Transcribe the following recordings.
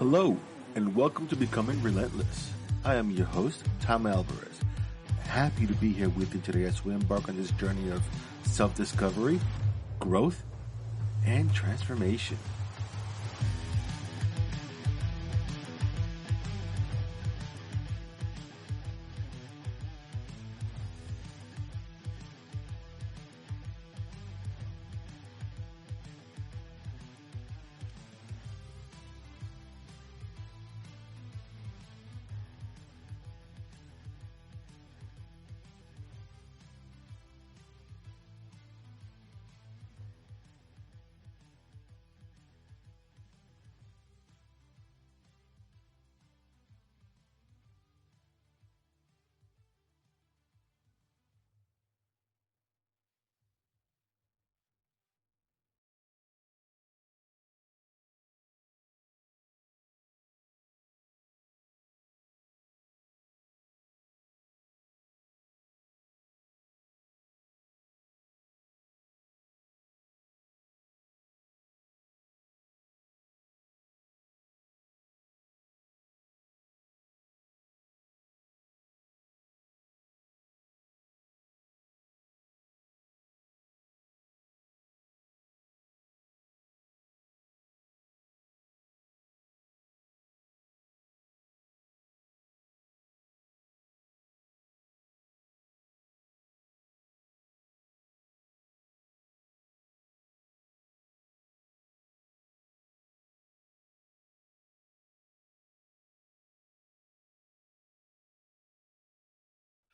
Hello, and welcome to Becoming Relentless. I am your host, Tom Alvarez. Happy to be here with you today as we embark on this journey of self-discovery, growth, and transformation.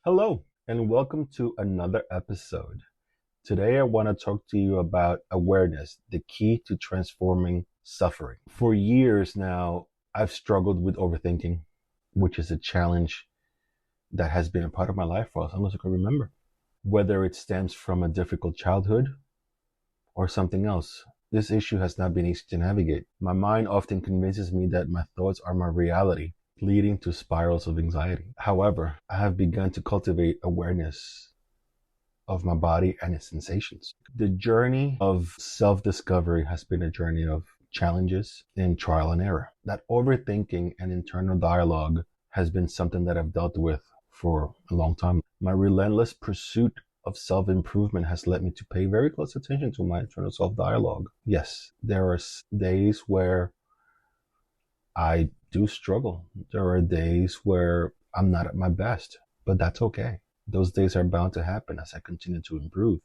Hello, and welcome to another episode. Today, I want to talk to you about awareness, the key to transforming suffering. For years now, I've struggled with overthinking, which is a challenge that has been a part of my life for as long as I can remember. Whether it stems from a difficult childhood or something else, this issue has not been easy to navigate. My mind often convinces me that my thoughts are my reality, leading to spirals of anxiety. However, I have begun to cultivate awareness of my body and its sensations. The journey of self-discovery has been a journey of challenges and trial and error. That overthinking and internal dialogue has been something that I've dealt with for a long time. My relentless pursuit of self-improvement has led me to pay very close attention to my internal self-dialogue. Yes, there are days where I do struggle. There are days where I'm not at my best, but that's okay. Those days are bound to happen as I continue to improve.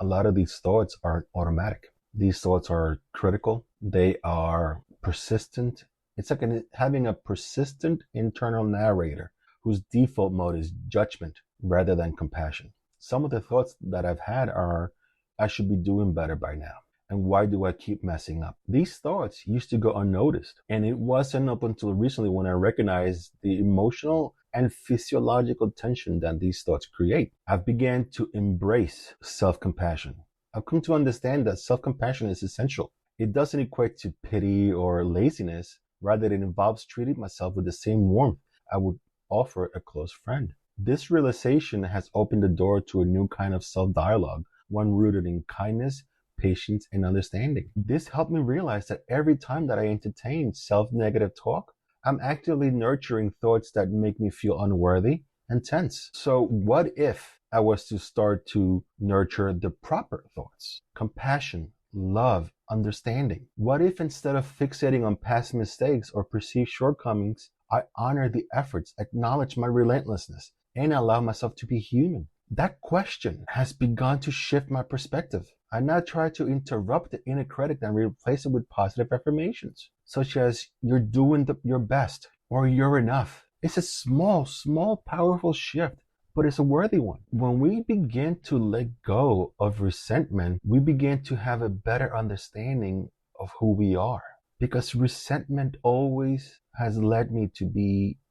A lot of these thoughts aren't automatic. These thoughts are critical. They are persistent. It's like having a persistent internal narrator whose default mode is judgment rather than compassion. Some of the thoughts that I've had are, I should be doing better by now. And why do I keep messing up? These thoughts used to go unnoticed. And it wasn't up until recently when I recognized the emotional and physiological tension that these thoughts create. I've began to embrace self-compassion. I've come to understand that self-compassion is essential. It doesn't equate to pity or laziness. Rather, it involves treating myself with the same warmth I would offer a close friend. This realization has opened the door to a new kind of self-dialogue, one rooted in kindness, patience, and understanding. This helped me realize that every time that I entertain self-negative talk, I'm actively nurturing thoughts that make me feel unworthy and tense. So what if I was to start to nurture the proper thoughts? Compassion, love, understanding. What if instead of fixating on past mistakes or perceived shortcomings, I honor the efforts, acknowledge my relentlessness, and allow myself to be human? That question has begun to shift my perspective. I now try to interrupt the inner critic and replace it with positive affirmations, such as, you're doing your best, or you're enough. It's a small, powerful shift, but it's a worthy one. When we begin to let go of resentment, we begin to have a better understanding of who we are. Because resentment always has led me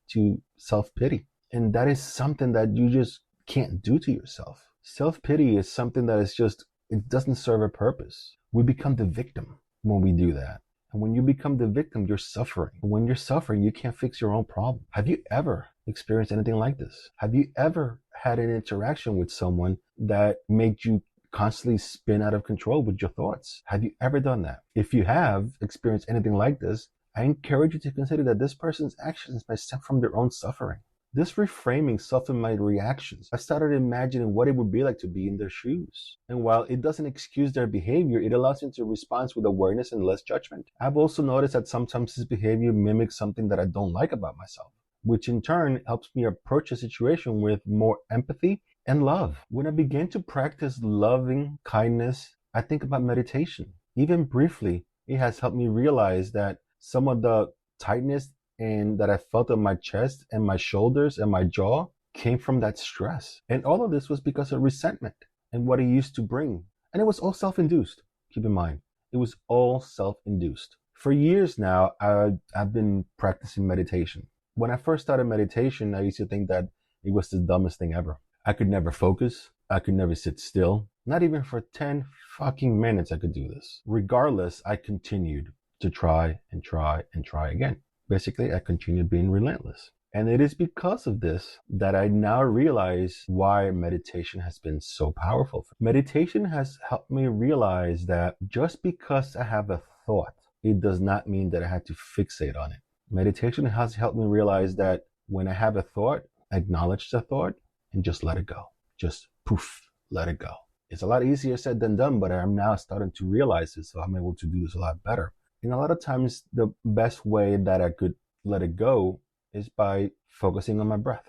to self-pity. And that is something that you just can't do to yourself. Self-pity is something that is just, it doesn't serve a purpose. We become the victim when we do that. And when you become the victim, you're suffering. When you're suffering, you can't fix your own problem. Have you ever experienced anything like this? Have you ever had an interaction with someone that made you constantly spin out of control with your thoughts? Have you ever done that? If you have experienced anything like this, I encourage you to consider that this person's actions may stem from their own suffering. This reframing softened my reactions. I started imagining what it would be like to be in their shoes. And while it doesn't excuse their behavior, it allows me to respond with awareness and less judgment. I've also noticed that sometimes this behavior mimics something that I don't like about myself, which in turn helps me approach a situation with more empathy and love. When I begin to practice loving kindness, I think about meditation. Even briefly, it has helped me realize that some of the tightness and that I felt on my chest and my shoulders and my jaw came from that stress. And all of this was because of resentment and what it used to bring. And it was all self-induced. Keep in mind, it was all self-induced. For years now, I've been practicing meditation. When I first started meditation, I used to think that it was the dumbest thing ever. I could never focus. I could never sit still. Not even for 10 fucking minutes I could do this. Regardless, I continued to try and try and try again. Basically, I continued being relentless. And it is because of this that I now realize why meditation has been so powerful. Meditation has helped me realize that just because I have a thought, it does not mean that I have to fixate on it. Meditation has helped me realize that when I have a thought, acknowledge the thought and just let it go. Just poof, let it go. It's a lot easier said than done, but I'm now starting to realize this, so I'm able to do this a lot better. And a lot of times, the best way that I could let it go is by focusing on my breath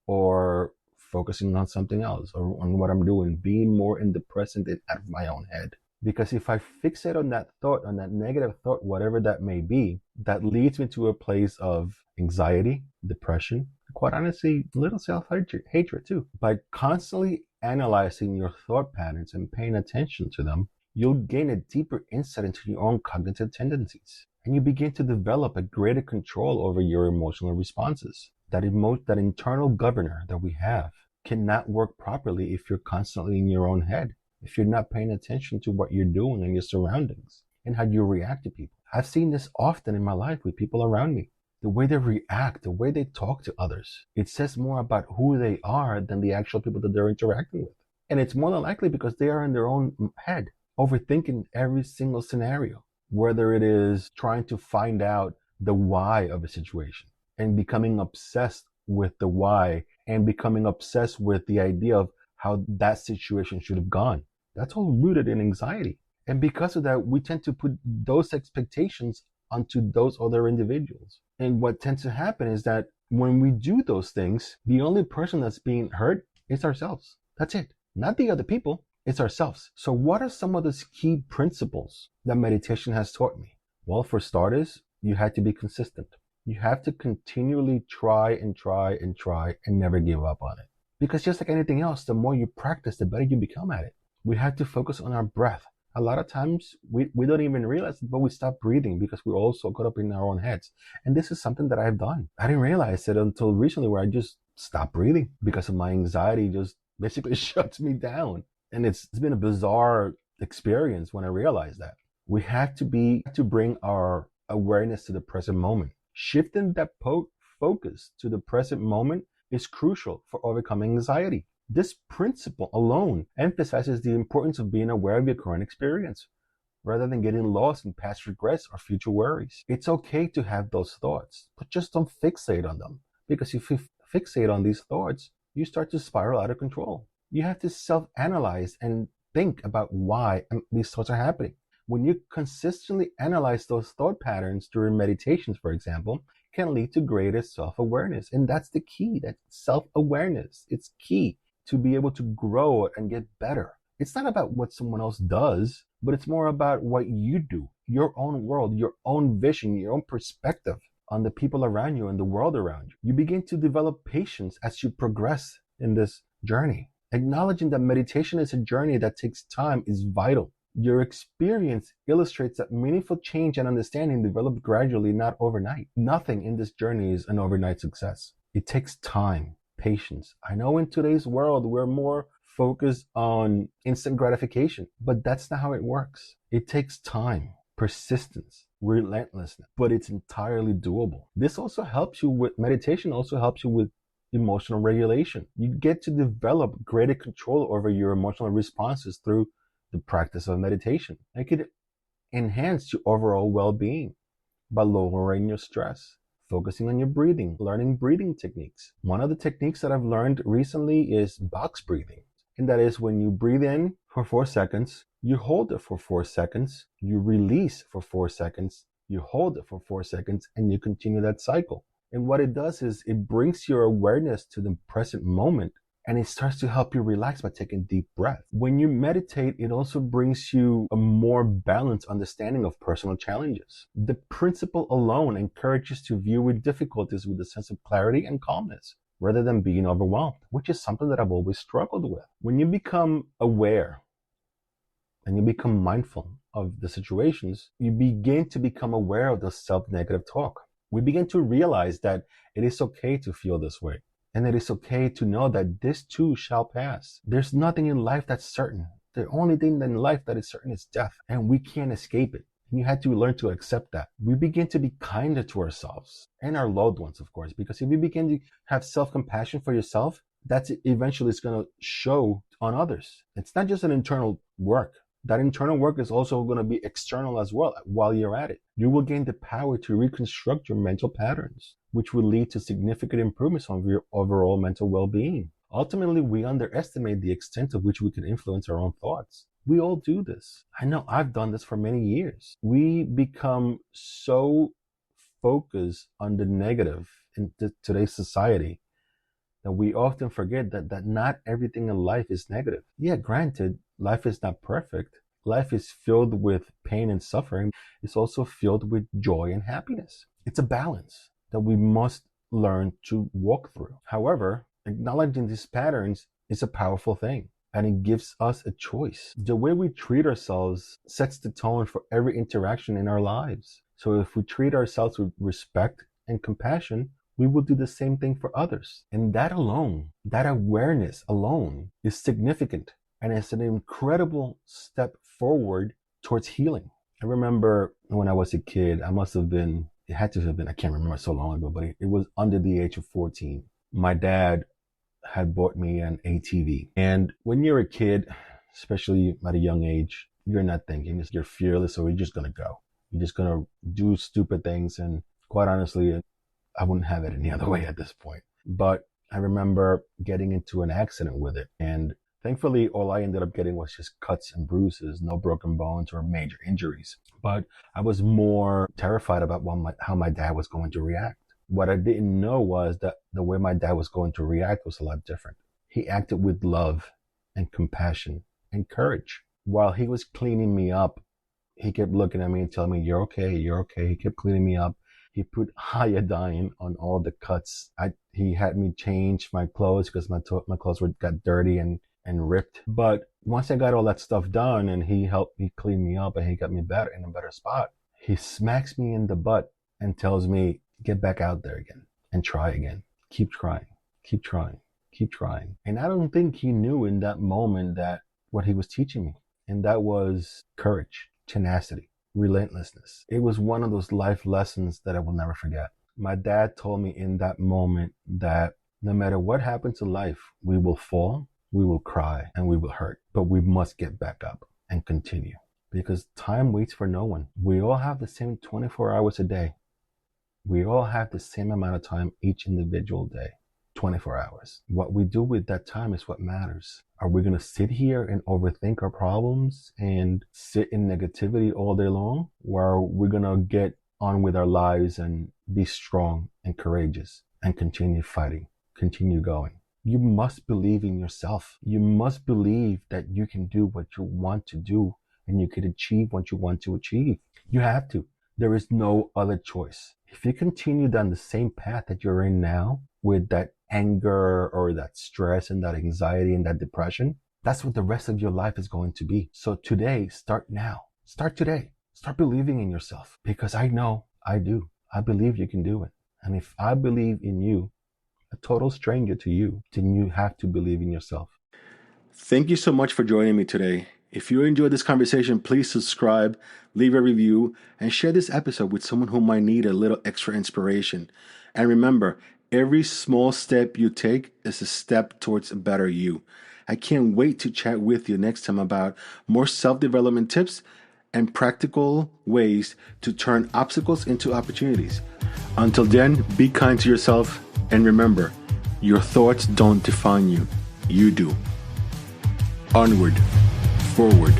or focusing on something else or on what I'm doing, being more in the present and out of my own head. Because if I fixate on that thought, on that negative thought, whatever that may be, that leads me to a place of anxiety, depression, quite honestly, little self-hatred too. By constantly analyzing your thought patterns and paying attention to them, you'll gain a deeper insight into your own cognitive tendencies. And you begin to develop a greater control over your emotional responses. That internal governor that we have cannot work properly if you're constantly in your own head, if you're not paying attention to what you're doing and your surroundings and how you react to people. I've seen this often in my life with people around me. The way they react, the way they talk to others, it says more about who they are than the actual people that they're interacting with. And it's more than likely because they are in their own head, overthinking every single scenario, whether it is trying to find out the why of a situation and becoming obsessed with the why and becoming obsessed with the idea of how that situation should have gone. That's all rooted in anxiety. And because of that, we tend to put those expectations onto those other individuals. And what tends to happen is that when we do those things, the only person that's being hurt is ourselves. That's it. Not the other people. It's ourselves. So what are some of those key principles that meditation has taught me? Well, for starters, you have to be consistent. You have to continually try and try and try and never give up on it. Because just like anything else, the more you practice, the better you become at it. We have to focus on our breath. A lot of times we don't even realize it, but we stop breathing because we're all so caught up in our own heads. And this is something that I've done. I didn't realize it until recently, where I just stopped breathing because of my anxiety just basically shuts me down. And it's been a bizarre experience when I realized that. We have to bring our awareness to the present moment. Shifting that focus to the present moment is crucial for overcoming anxiety. This principle alone emphasizes the importance of being aware of your current experience, rather than getting lost in past regrets or future worries. It's okay to have those thoughts, but just don't fixate on them. Because if you fixate on these thoughts, you start to spiral out of control. You have to self-analyze and think about why these thoughts are happening. When you consistently analyze those thought patterns during meditations, for example, can lead to greater self-awareness. And that's the key, that self-awareness. It's key to be able to grow and get better. It's not about what someone else does, but it's more about what you do, your own world, your own vision, your own perspective on the people around you and the world around you. You begin to develop patience as you progress in this journey. Acknowledging that meditation is a journey that takes time is vital. Your experience illustrates that meaningful change and understanding develop gradually, not overnight. Nothing in this journey is an overnight success. It takes time, patience. I know in today's world, we're more focused on instant gratification, but that's not how it works. It takes time, persistence, relentlessness, but it's entirely doable. This also helps you with meditation, also helps you with emotional regulation. You get to develop greater control over your emotional responses through the practice of meditation. It could enhance your overall well-being. by lowering your stress, focusing on your breathing, learning breathing techniques. One of the techniques that I've learned recently is box breathing. And that is when you breathe in for 4 seconds, you hold it for 4 seconds, you release for 4 seconds, you hold it for 4 seconds, and you continue that cycle. And what it does is it brings your awareness to the present moment, and it starts to help you relax by taking deep breaths. When you meditate, it also brings you a more balanced understanding of personal challenges. The principle alone encourages to view with difficulties with a sense of clarity and calmness, rather than being overwhelmed, which is something that I've always struggled with. When you become aware and you become mindful of the situations, you begin to become aware of the self-negative talk. We begin to realize that it is okay to feel this way. And it is okay to know that this too shall pass. There's nothing in life that's certain. The only thing in life that is certain is death, and we can't escape it. And you had to learn to accept that. We begin to be kinder to ourselves and our loved ones, of course, because if you begin to have self-compassion for yourself, that's eventually is going to show on others. It's not just an internal work. That internal work is also going to be external as well while you're at it. You will gain the power to reconstruct your mental patterns, which will lead to significant improvements on your overall mental well-being. Ultimately, we underestimate the extent to which we can influence our own thoughts. We all do this. I know I've done this for many years. We become so focused on the negative in today's society that we often forget that not everything in life is negative. Yeah, granted, life is not perfect. Life is filled with pain and suffering. It's also filled with joy and happiness. It's a balance that we must learn to walk through. However, acknowledging these patterns is a powerful thing, and it gives us a choice. The way we treat ourselves sets the tone for every interaction in our lives. So if we treat ourselves with respect and compassion, we will do the same thing for others. And that alone, that awareness alone, is significant. And it's an incredible step forward towards healing. I remember when I was a kid, it had to have been, I can't remember so long ago, but it was under the age of 14. My dad had bought me an ATV. And when you're a kid, especially at a young age, you're not thinking, you're fearless, so you're just going to go. You're just going to do stupid things. And quite honestly, I wouldn't have it any other way at this point. But I remember getting into an accident with it. And thankfully, all I ended up getting was just cuts and bruises, no broken bones or major injuries. But I was more terrified about how my dad was going to react. What I didn't know was that the way my dad was going to react was a lot different. He acted with love and compassion and courage. While he was cleaning me up, he kept looking at me and telling me, "You're okay, you're okay." He kept cleaning me up. He put iodine on all the cuts. He had me change my clothes because my clothes got dirty and ripped. But once I got all that stuff done and he helped me clean me up and he got me better in a better spot, he smacks me in the butt and tells me, "Get back out there again and try again. Keep trying, keep trying, keep trying." And I don't think he knew in that moment that what he was teaching me, and that was courage, tenacity, relentlessness. It was one of those life lessons that I will never forget. My dad told me in that moment that no matter what happens in life, we will fall, we will cry, and we will hurt, but we must get back up and continue, because time waits for no one. We all have the same 24 hours a day. We all have the same amount of time each individual day, 24 hours. What we do with that time is what matters. Are we going to sit here and overthink our problems and sit in negativity all day long? Or are we going to get on with our lives and be strong and courageous and continue fighting, continue going? You must believe in yourself. You must believe that you can do what you want to do and you can achieve what you want to achieve. You have to. There is no other choice. If you continue down the same path that you're in now with that anger or that stress and that anxiety and that depression, that's what the rest of your life is going to be. So today, start now. Start today. Start believing in yourself, because I know I do. I believe you can do it. And if I believe in you, a total stranger to you, then you have to believe in yourself. Thank you so much for joining me today. If you enjoyed this conversation, please subscribe, leave a review, and share this episode with someone who might need a little extra inspiration. And remember, every small step you take is a step towards a better you. I can't wait to chat with you next time about more self-development tips and practical ways to turn obstacles into opportunities. Until then, be kind to yourself and remember, your thoughts don't define you, you do. Onward, forward.